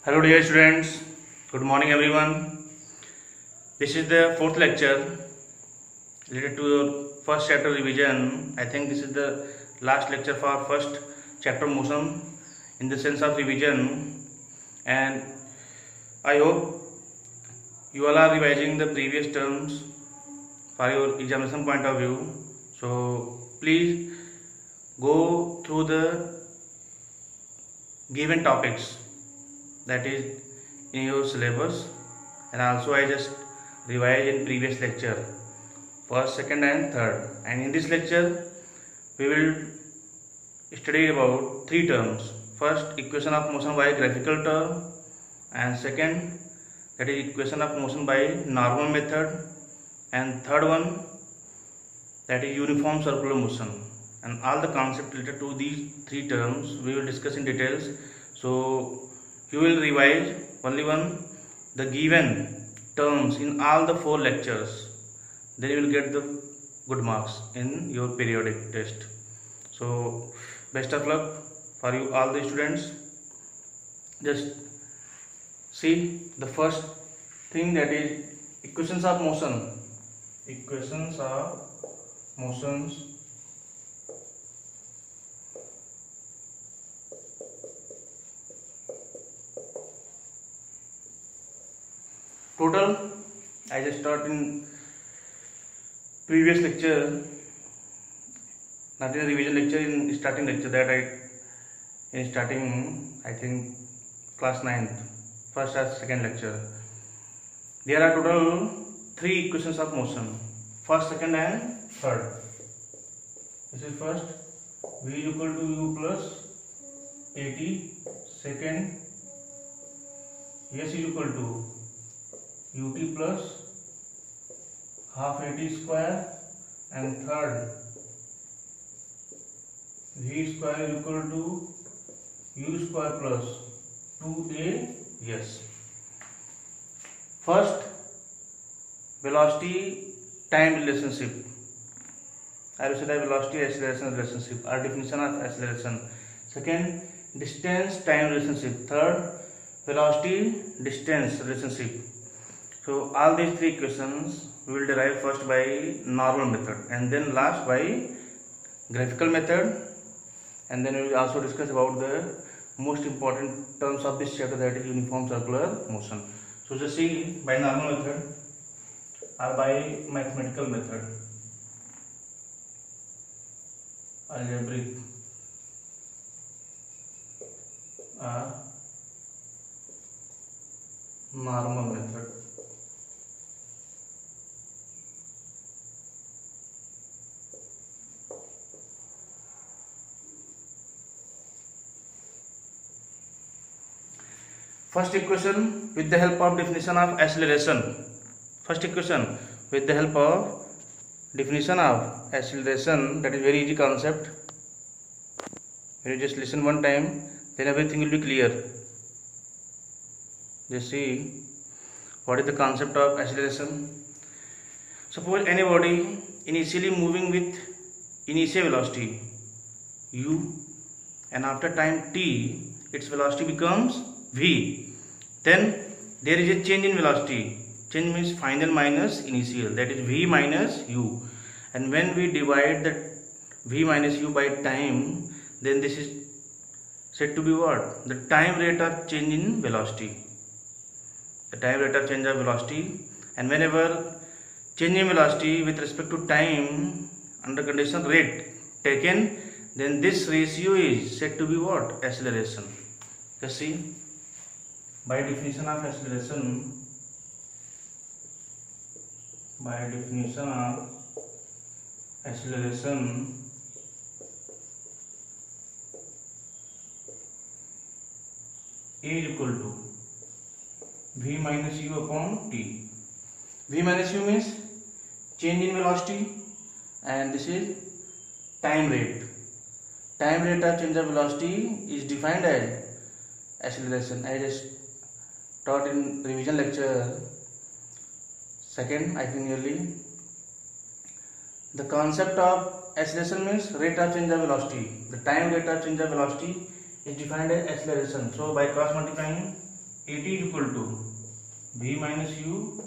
Hello dear students, good morning everyone. This is the fourth lecture related to your first chapter revision. I think this is the last lecture for first chapter motion in the sense of revision, and I hope you all are revising the previous terms for your examination point of view. So please go through the given topics that is in your syllabus, and also I just revised in previous lecture first, second and third, and in this lecture we will study about three terms. First, equation of motion by graphical term, and second, that is equation of motion by normal method, and third one, that is uniform circular motion. And all the concepts related to these three terms we will discuss in details. So you will revise only the given terms in all the four lectures, then you will get the good marks in your periodic test. So best of luck for you all the students. Just see the first thing, that is equations of motion. Equations of motions total. I just taught in previous lecture, not in the revision lecture, in starting lecture, that in starting I think class 9th, first or second lecture. There are total three equations of motion, first, second and third. This is first, v is equal to u plus at. Second, s is equal to ut plus half at square, and third, v square is equal to u square plus 2as. First, velocity time relationship. I will say that velocity acceleration relationship or definition of acceleration. Second, distance time relationship. Third, velocity distance relationship. So all these three equations we will derive first by normal method, and then last by graphical method, and then we will also discuss about the most important terms of this chapter, that is uniform circular motion. So just see by normal method or by mathematical method, algebraic or normal method. First equation with the help of definition of acceleration. First equation with the help of definition of acceleration, that is very easy concept. When you just listen one time, then everything will be clear. Just see what is the concept of acceleration. Suppose any body initially moving with initial velocity u, and after time t its velocity becomes v. Then there is a change in velocity. Change means final minus initial, that is v minus u. And when we divide that v minus u by time, then this is said to be what? The time rate of change in velocity. The time rate of change of velocity. And whenever change in velocity with respect to time under condition rate taken, then this ratio is said to be what? Acceleration. Just see, by definition of acceleration, A is equal to v minus u upon t. V minus u means change in velocity, and this is time rate. Time rate of change of velocity is defined as acceleration. I just taught in revision lecture second, I think nearly. The concept of acceleration means rate of change of velocity. The time rate of change of velocity is defined as acceleration. So by cross multiplying AT is equal to V minus U.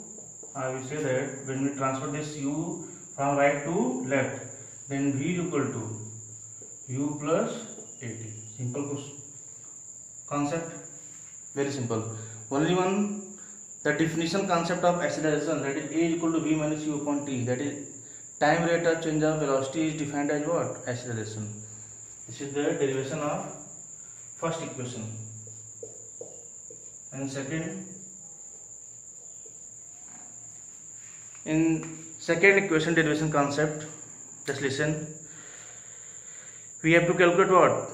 I will say that when we transfer this U from right to left, then V is equal to U plus AT. Simple concept, very simple. Only one, the definition concept of acceleration, that is A is equal to V minus U upon T, that is time rate of change of velocity, is defined as what? Acceleration. This is the derivation of first equation. And second equation derivation concept, just listen. We have to calculate what?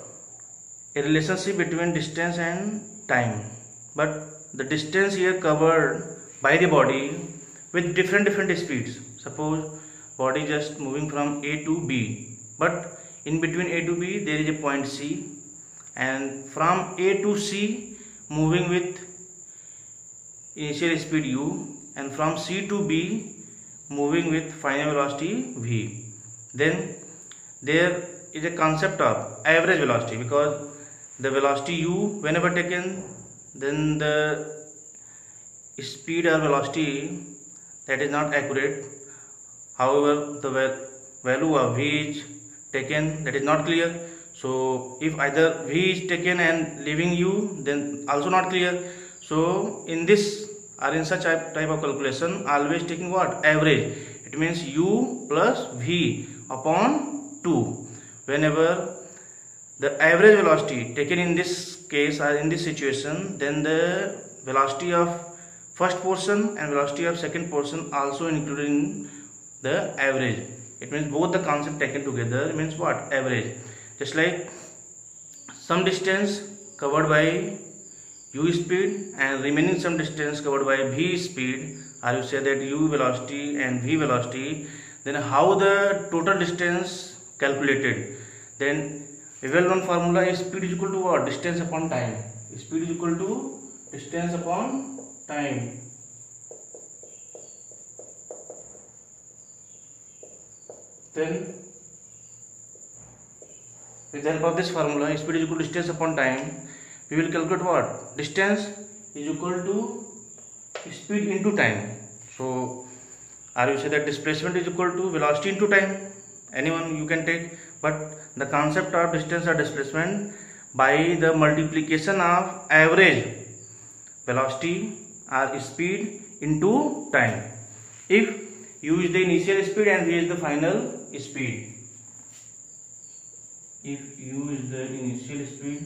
A relationship between distance and time. But the distance here covered by the body with different speeds. Suppose body just moving from A to B, but in between A to B there is a point C, and from A to C moving with initial speed U, and from C to B moving with final velocity V. Then there is a concept of average velocity, because the velocity U whenever taken, then the speed or velocity that is not accurate. However, the value of V is taken, that is not clear. So if either V is taken and leaving U, then also not clear. So in this or in such type of calculation, always taking what? Average. It means U plus V upon 2. Whenever the average velocity taken in this case or in this situation, then the velocity of first portion and velocity of second portion also included in the average. It means both the concept taken together means what? Average. Just like some distance covered by U speed and remaining some distance covered by V speed, or you say that U velocity and V velocity, then how the total distance calculated? Then a well-known formula is speed is equal to what? Distance upon time. Speed is equal to distance upon time. Then with the help of this formula, speed is equal to distance upon time, we will calculate what? Distance is equal to speed into time. So, or you say that displacement is equal to velocity into time. Anyone you can take, but the concept of distance or displacement by the multiplication of average velocity or speed into time. If U is the initial speed and V is the final speed. If U is the initial speed,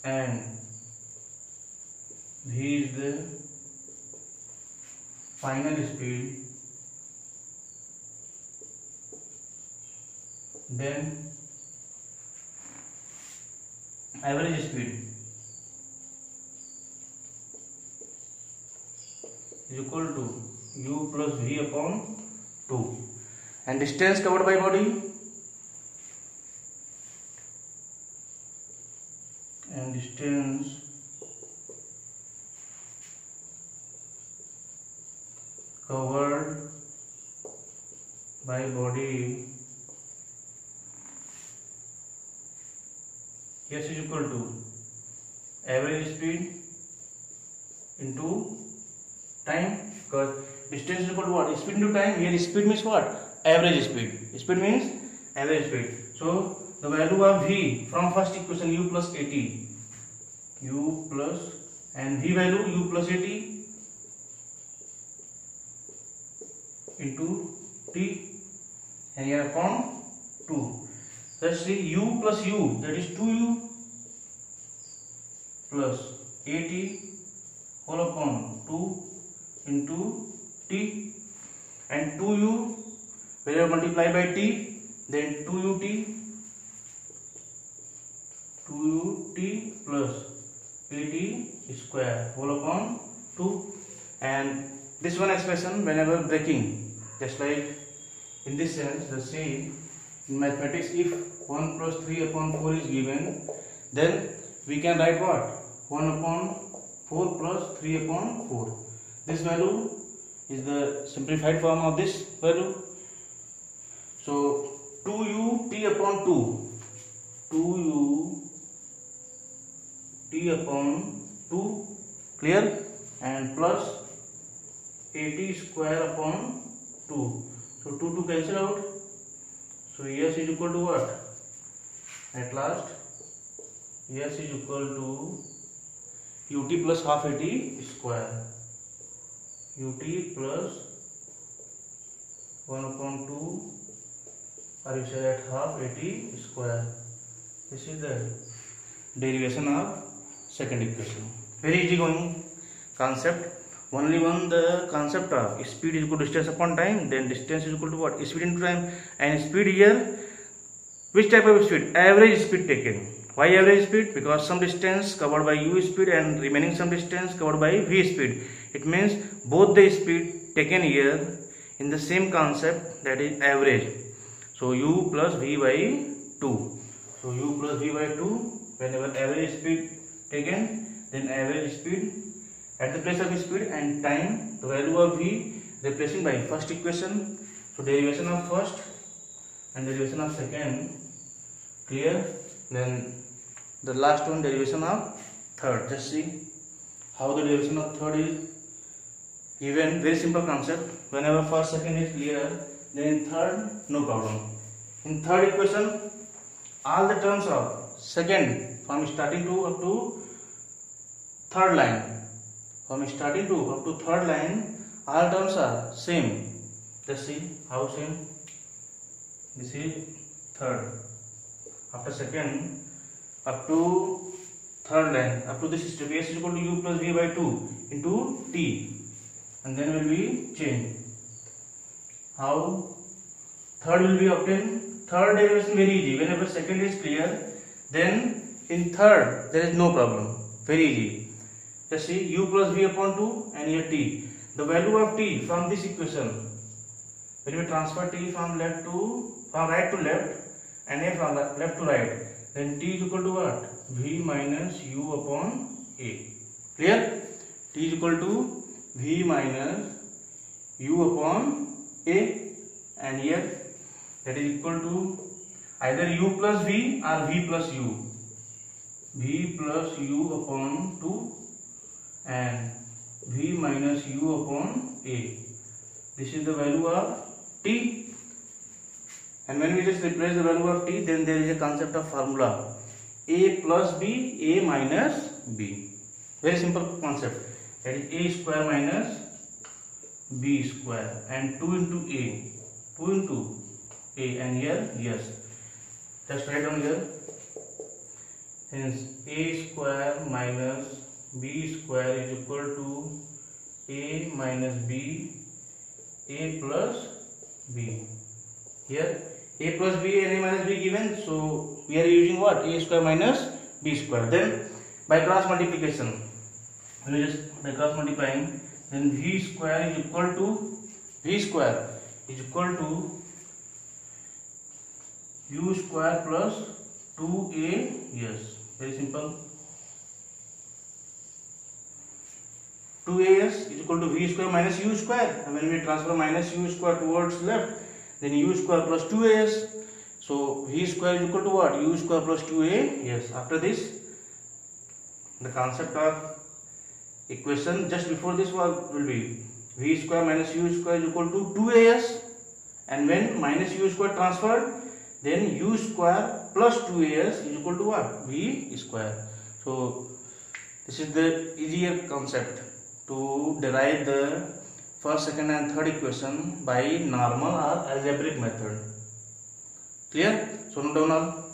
and V is the final speed, then average speed is equal to U plus V upon 2, and distance covered by body and distance covered by body S is equal to average speed into time, because distance is equal to what? Speed into time. Here speed means what? Average speed. Speed means average speed. So the value of V from first equation, U plus AT, U plus, and V value U plus AT into T, and here upon 2. Let's see, U plus U, that is 2U plus AT whole upon 2 into T, and 2U whenever multiply by T, then 2UT plus AT square whole upon 2. And this one expression whenever breaking, just like in this sense, the same in mathematics, if 1 plus 3 upon 4 is given, then we can write what? 1 upon 4 plus 3 upon 4. This value is the simplified form of this value. So So 2u t upon 2u t upon 2, clear, and plus at square upon 2. So 2 cancel out. So s is equal to what? At last s is equal to ut plus half at square. Ut plus 1 upon 2, or you say at half at square. This is the derivation of second equation. Very easy going concept. Only one the concept of speed is equal to distance upon time, then distance is equal to what? Speed into time, and speed here, which type of speed? Average speed taken. Why average speed? Because some distance covered by u speed and remaining some distance covered by v speed. It means both the speed taken here in the same concept, that is average. So u plus v by 2. So u plus v by 2, whenever average speed taken, then average speed at the place of speed and time, the value of v replacing by first equation. So derivation of first and derivation of second, clear. Then the last one, derivation of third. Just see how the derivation of third is given. Very simple concept. Whenever first second is clear, then in third no problem. In third equation, all the terms of second from starting to up to third line. From starting to up to third line, all terms are same. Just see how same. This is third. After second, up to third line, up to this step, s is equal to u plus v by 2 into t, and then will be change. How third will be obtained? Third derivation very easy. Whenever second is clear, then in third there is no problem. Very easy. Just see u plus v upon 2 and here t. The value of t from this equation, when we transfer t from right to left and a from left to right, then t is equal to what? V minus u upon a. Clear? T is equal to v minus u upon a, and here that is equal to either u plus v or v plus u. V plus u upon 2 and v minus u upon a. This is the value of t, and when we just replace the value of t, then there is a concept of formula a plus b, a minus b. Very simple concept. That is a square minus b square, and 2 into a, and here yes. Just write down here. Hence a square minus b square is equal to a minus b, a plus b. Here a plus b and a minus b given, so we are using what? A square minus b square. Then by cross multiplication, we just by cross multiplying, then v square is equal to u square plus 2a. Yes, very simple. 2as is equal to v square minus u square, and when we transfer minus u square towards left, then u square plus 2as. So v square is equal to what? U square plus 2a. Yes. After this, the concept of equation just before this will be v square minus u square is equal to 2as, and when minus u square transferred, then u square plus 2as is equal to what? V square. So this is the easier concept to derive the first, second and third equation by normal or algebraic method. Clear? So note down all.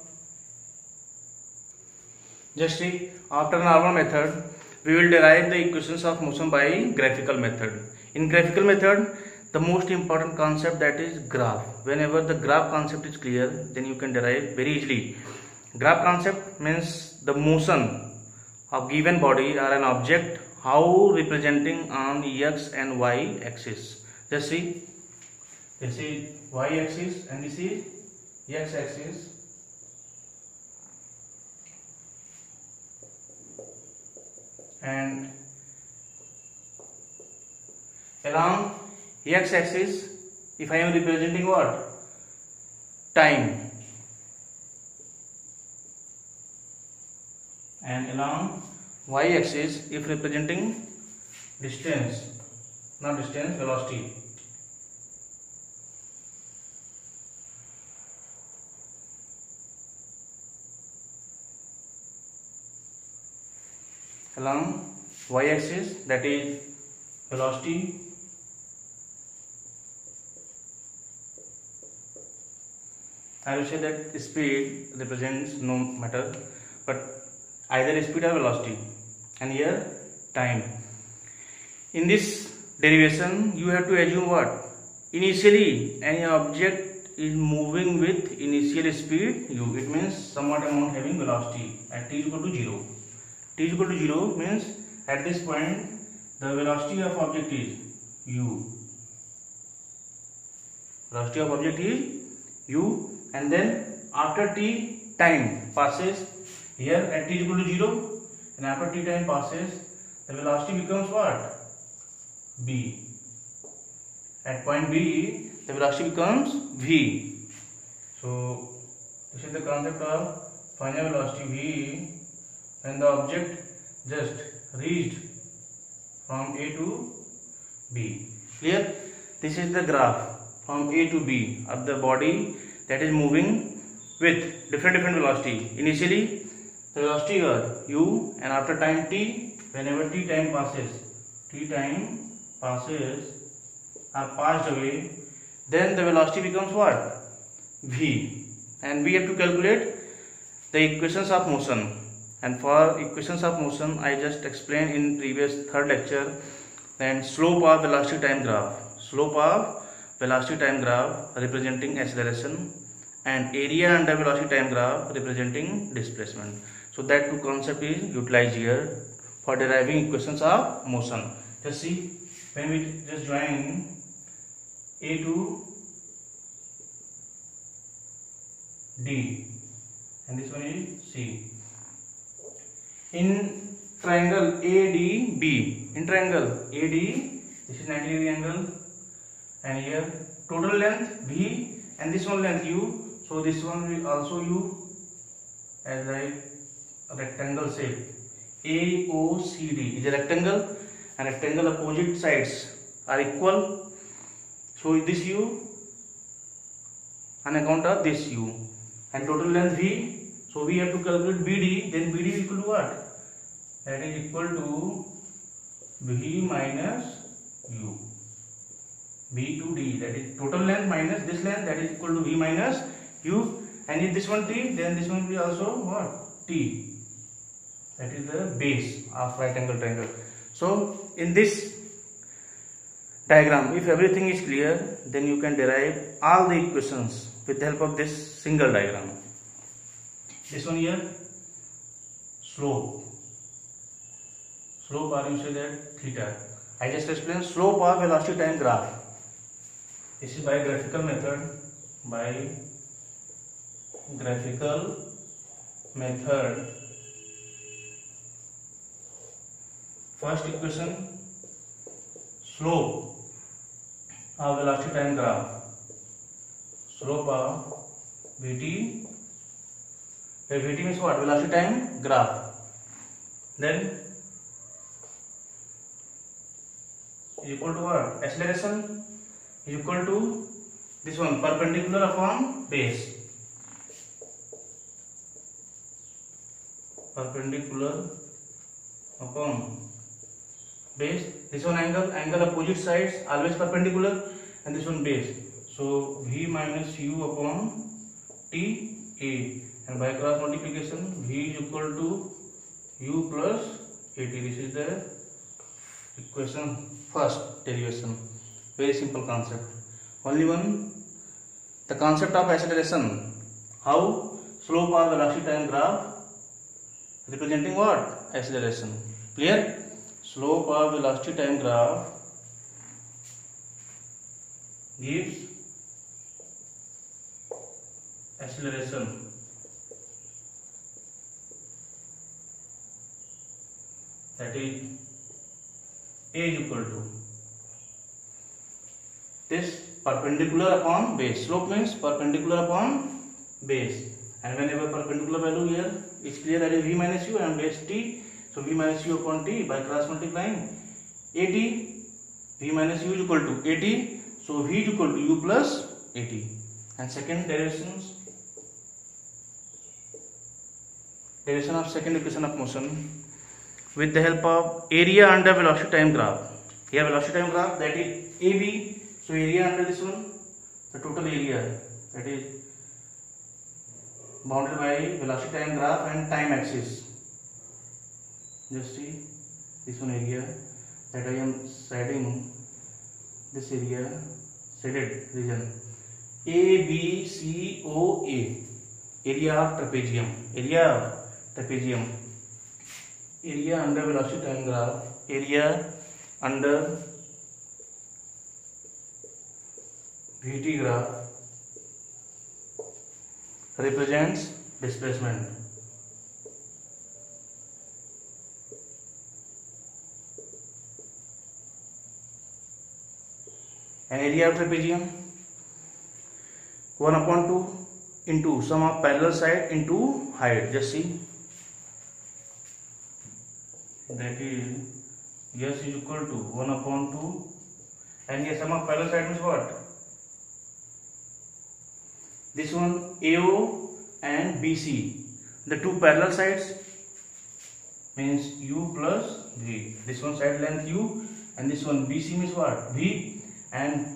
Just see, after normal method, we will derive the equations of motion by graphical method. In graphical method, the most important concept, that is graph. Whenever the graph concept is clear, then you can derive very easily. Graph concept means the motion of given body or an object, how representing on x and y axis. Just see, this is y axis and this is x axis. And along x axis, if I am representing what? time, and along y-axis, if representing distance, not distance, velocity. Along y-axis, that is velocity, I will say that speed represents no matter, but either speed or velocity, and here time. In this derivation, you have to assume what? Initially, any object is moving with initial speed u. It means somewhat amount having velocity at t is equal to 0. T is equal to 0 means at this point the velocity of object is u. Velocity of object is u, and then after t time passes, here at t is equal to 0, and after t time passes, the velocity becomes what? B. At point B, the velocity becomes v. So this is the concept of final velocity v when the object just reached from A to B. Clear? This is the graph from A to B of the body that is moving with different velocity. Initially the velocity was u, and after time t, whenever t time passes or passed away, then the velocity becomes what? V. And we have to calculate the equations of motion. And for equations of motion, I just explained in previous third lecture, then slope of velocity time graph. Slope of velocity time graph representing acceleration, and area under velocity time graph representing displacement. So that two concept is utilized here for deriving equations of motion. Just see, when we just join A to D, and this one is C. In triangle ADB, in triangle AD, this is 90 degree angle, and here total length V, and this one length U. So this one will also U as a rectangle shape. AOCD is a rectangle, and rectangle opposite sides are equal. So this U on account of this U, and total length V. So we have to calculate BD. Then BD is equal to what? That is equal to V minus U. B to D, that is total length minus this length, that is equal to V minus U. And if this one T, then this one will be also what? T. That is the base of right angle triangle. So in this diagram, if everything is clear, then you can derive all the equations with the help of this single diagram. This one here, slope. Slope, or you say that theta. I just explained slope of velocity time graph. This is by graphical method. By graphical method. First equation, slope of velocity time graph. Slope of Vt. Vt means what? Velocity time graph. Then is equal to what? Acceleration is equal to this one, perpendicular upon base. Perpendicular upon base. This one angle opposite sides always perpendicular, and this one base. So V minus U upon T A, and by cross multiplication V is equal to U plus AT. This is the equation first derivation. Very simple concept. Only one, the concept of acceleration. How? Slope of velocity time graph representing what? Acceleration. Clear? Slope of velocity time graph gives acceleration. That is A is equal to this perpendicular upon base. Slope means perpendicular upon base, and whenever perpendicular value here is clear, that is v minus u and base t. So v minus u upon t by cross multiplying at, v minus u is equal to at, so v is equal to u plus at. And second derivation of second equation of motion with the help of area under velocity time graph. Here velocity time graph, that is AB. So area under this one, the total area, that is bounded by velocity time graph and time axis. Just see this one area that I am shading, this area shaded region ABCOA, area of trapezium, area under velocity time graph, area under VT graph represents displacement. And area of trapezium 1/2 into sum of parallel side into height. Just see, that is S is equal to 1/2, and here sum of parallel side means what? This one AO and BC, the two parallel sides means U plus V. This one side length U and this one BC means what? V. And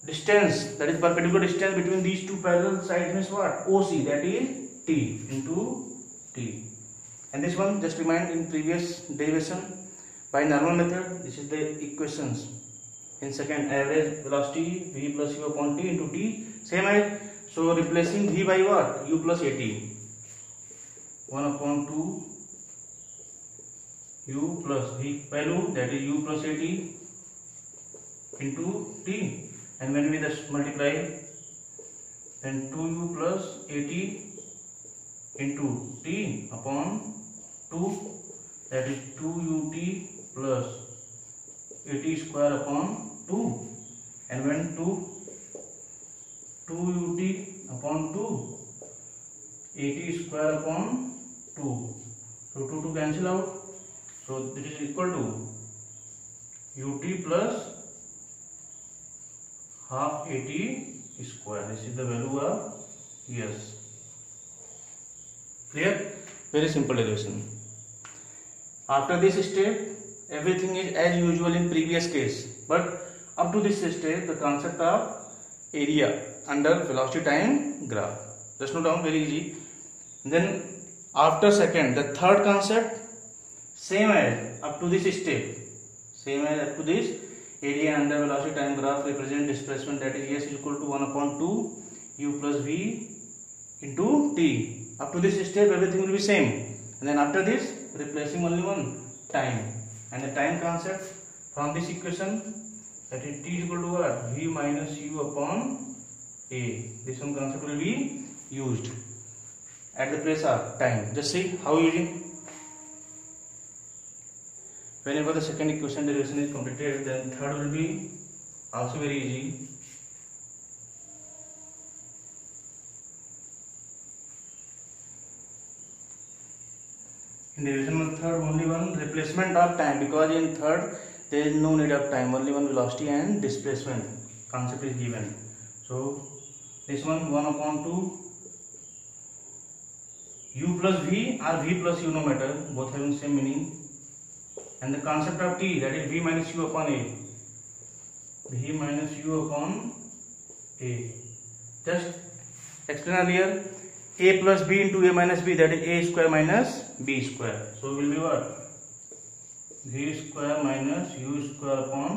distance, that is perpendicular distance between these two parallel sides means what? OC, that is T into T. And this one just remind in previous derivation by normal method. This is the equations in second, average velocity V plus U upon T into T, same as, so replacing V by what? U plus AT, 1/2 U plus V value, that is U plus AT into T, and when we just multiply, then 2U plus AT into T upon 2, that is 2UT plus AT square upon 2, and when 2UT upon 2, AT square upon 2, so 2 cancel out, so this is equal to UT plus half AT square. This is the value of S. Clear? Very simple derivation. After this step, everything is as usual in previous case, but up to this step, the concept of area under velocity time graph. Just note down, very easy. Then after second, the third concept, same as up to this step, same as up to this, area under velocity time graph represent displacement, that is S is equal to 1/2 U plus V into T. Up to this step, everything will be same, and then after this, replacing only one, time, and the time concept from this equation, that is T is equal to what? V minus U upon A. This one concept will be used at the place of time. Just see how using. Whenever the second equation derivation is completed, then third will be also very easy. In derivation of third, only one replacement of time, because in third there is no need of time, only one velocity and displacement concept is given. So this one 1/2 U plus V or V plus U, no matter, both having same meaning. And the concept of T, that is V minus U upon A. V minus U upon A. Just explain earlier, A plus B into A minus B, that is A square minus B square. So it will be what? V square minus U square upon,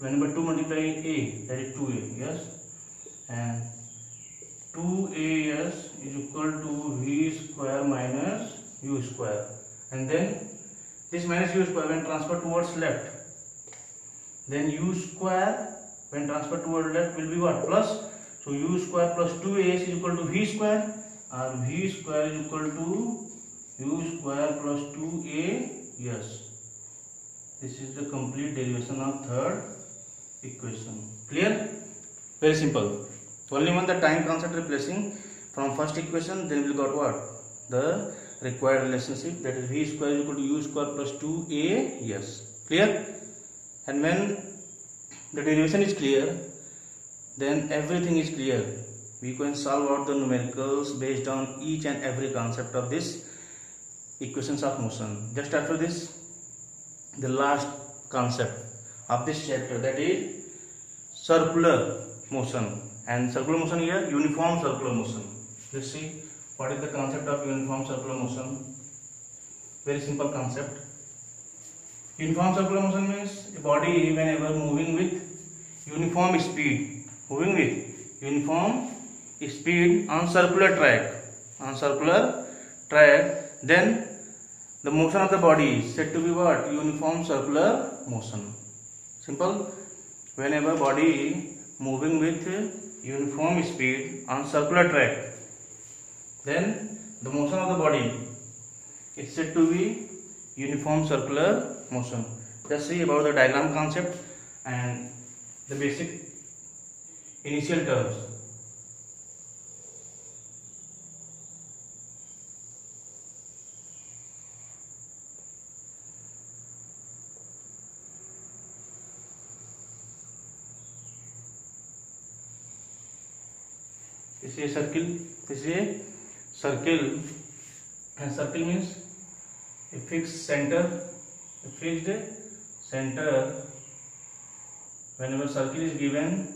whenever 2 multiply A, that is 2A, yes. And 2AS is equal to V square minus U square. And then this minus U square when transferred towards left, then U square when transferred towards left will be what? Plus. So U square plus 2AS is equal to V square, or V square is equal to U square plus 2AS. This is the complete derivation of third equation. Clear? Very simple. Only one the time constant replacing from first equation, then we got what? The required relationship, that is v square is equal to u square plus 2as. Clear? And when the derivation is clear, then everything is clear. We can solve out the numericals based on each and every concept of this equations of motion. Just after this, the last concept of this chapter, that is circular motion. And circular motion here, uniform circular motion. Let's see what is the concept of uniform circular motion. Very simple concept. Uniform circular motion means a body whenever moving with uniform speed, on circular track, then the motion of the body is said to be what? Uniform circular motion. Simple. Whenever body moving with uniform speed on circular track, then the motion of the body is said to be uniform circular motion. Just see about the diagram concept and the basic initial terms. This is a circle, and circle means a fixed center. Whenever circle is given,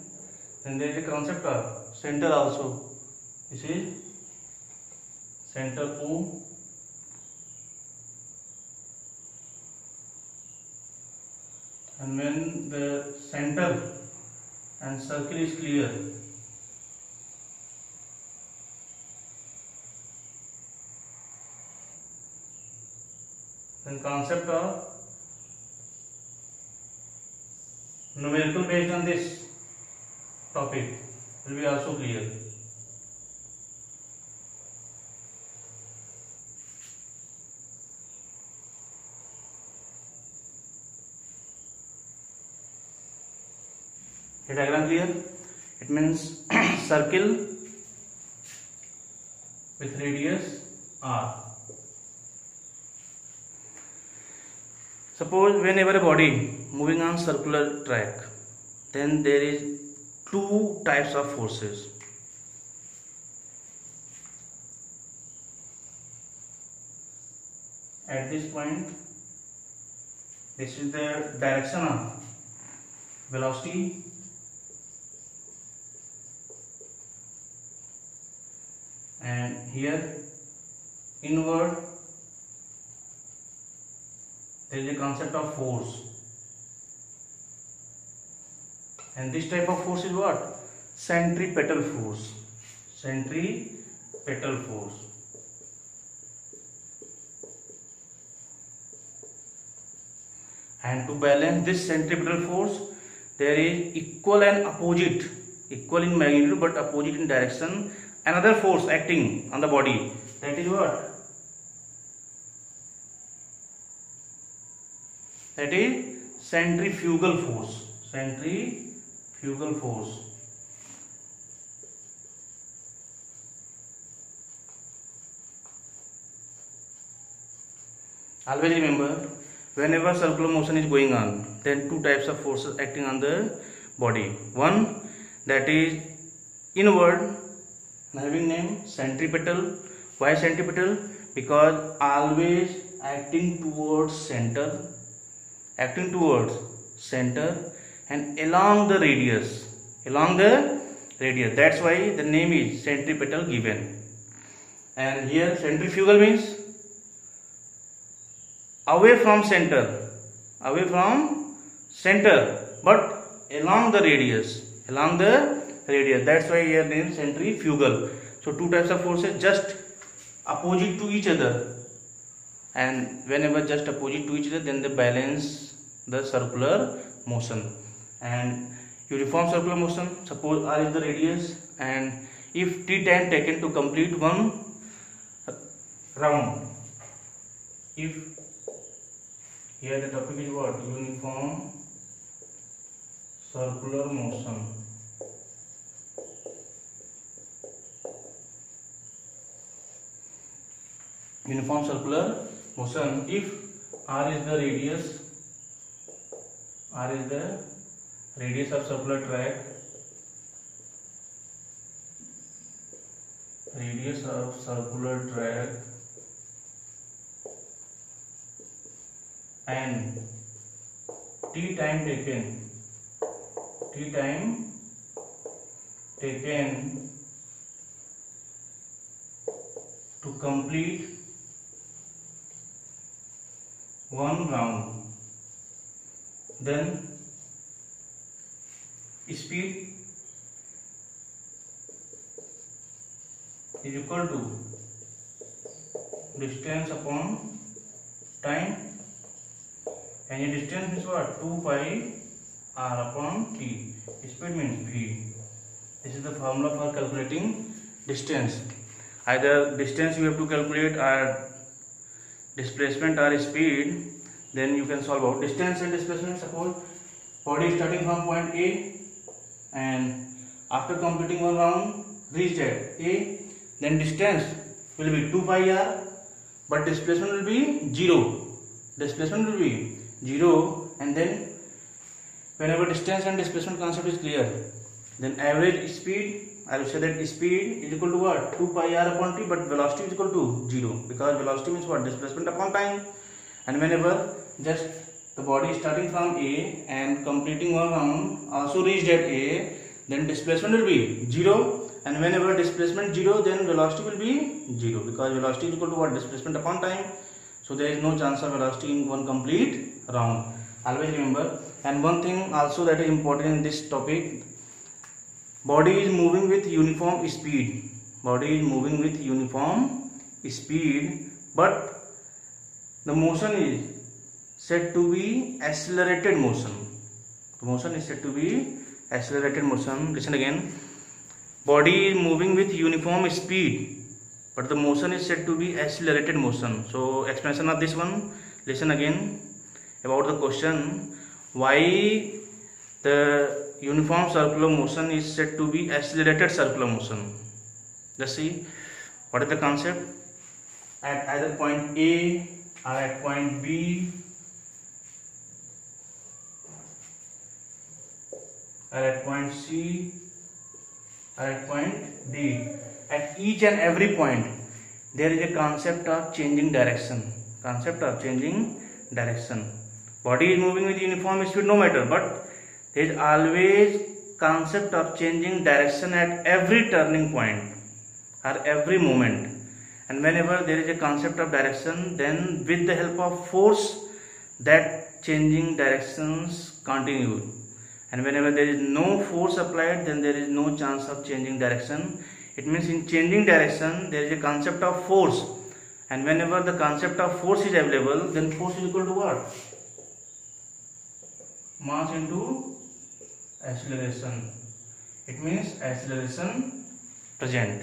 then there is a concept of center also. This is center O, and when the center and circle is clear, then concept of numerical based on this topic will be also clear. The diagram clear? It means circle with radius r. Suppose whenever a body moving on circular track, then there is two types of forces. At this point, this is the direction of velocity, and here inward there is a concept of force, and this type of force is what? Centripetal force. And to balance this centripetal force, there is equal in magnitude but opposite in direction, another force acting on the body. That is what? That is centrifugal force. Always remember, whenever circular motion is going on, then two types of forces acting on the body. One, that is inward, having name centripetal. Why centripetal? Because always acting towards center and along the radius. That's why the name is centripetal given. And here centrifugal means away from center, but along the radius. That's why here name centrifugal. So two types of forces just opposite to each other, and whenever just opposite to each other, then they balance the circular motion. And uniform circular motion, suppose r is the radius, and if t time taken to complete one round, if here the topic is what? Uniform circular motion. Uniform circular motion if r is the radius of circular track, and t time taken to complete one round, then speed is equal to distance upon time, and your distance means what? 2 pi r upon t. Speed means v. This is the formula for calculating distance. Either distance you have to calculate or displacement or speed, then you can solve out distance and displacement. Suppose body is starting from point A and after completing one round reached at A, then distance will be 2 pi r, but displacement will be 0. Displacement will be 0, and then whenever distance and displacement concept is clear, then average speed, I will say that speed is equal to what? 2 pi r upon t, but velocity is equal to 0, because velocity means what? Displacement upon time. And whenever just the body is starting from A and completing one round also reached at A, then displacement will be 0, and whenever displacement 0, then velocity will be 0, because velocity is equal to what? Displacement upon time. So there is no chance of velocity in one complete round. Always remember. And one thing also that is important in this topic, body is moving with uniform speed. Body is moving with uniform speed, but the motion is said to be accelerated motion. The motion is said to be accelerated motion. Listen again. Body is moving with uniform speed, but the motion is said to be accelerated motion. So explanation of this one, listen again about the question, why the uniform circular motion is said to be accelerated circular motion. Just see what is the concept. At either point A or at point B or at point C or at point D, at each and every point there is a concept of changing direction. Body is moving with uniform speed no matter, but there is always concept of changing direction at every turning point or every moment. And whenever there is a concept of direction, then with the help of force, that changing directions continue. And whenever there is no force applied, then there is no chance of changing direction. It means in changing direction there is a concept of force, and whenever the concept of force is available, then force is equal to what? Mass into acceleration. It means acceleration present.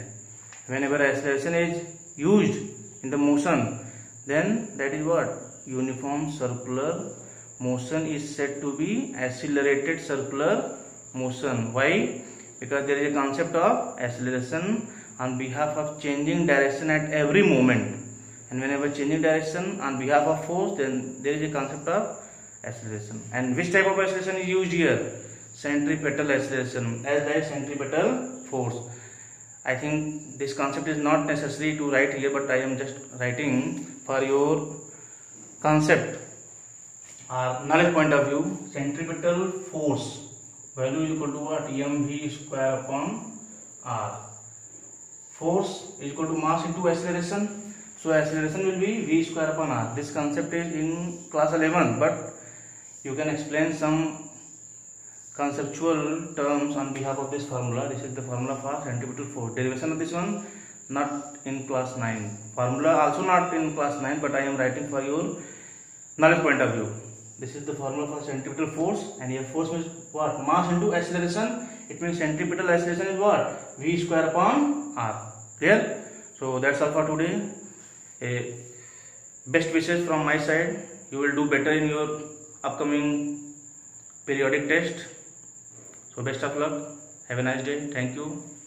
Whenever acceleration is used in the motion, then that is what? Uniform circular motion is said to be accelerated circular motion. Why? Because there is a concept of acceleration on behalf of changing direction at every moment, and whenever changing direction on behalf of force, then there is a concept of acceleration. And which type of acceleration is used here? Centripetal acceleration, as like centripetal force. I think this concept is not necessary to write here, but I am just writing for your concept or knowledge point of view. Centripetal force value is equal to what? mv square upon r. Force is equal to mass into acceleration. So acceleration will be v square upon r. This concept is in class 11, but you can explain some conceptual terms on behalf of this formula. This is the formula for centripetal force. Derivation of this one not in class 9. Formula also not in class 9, but I am writing for your knowledge point of view. This is the formula for centripetal force, and here force means what? Mass into acceleration. It means centripetal acceleration is what? V square upon r. Clear? So that's all for today. Best wishes from my side. You will do better in your upcoming periodic test. So best of luck. Have a nice day. Thank you.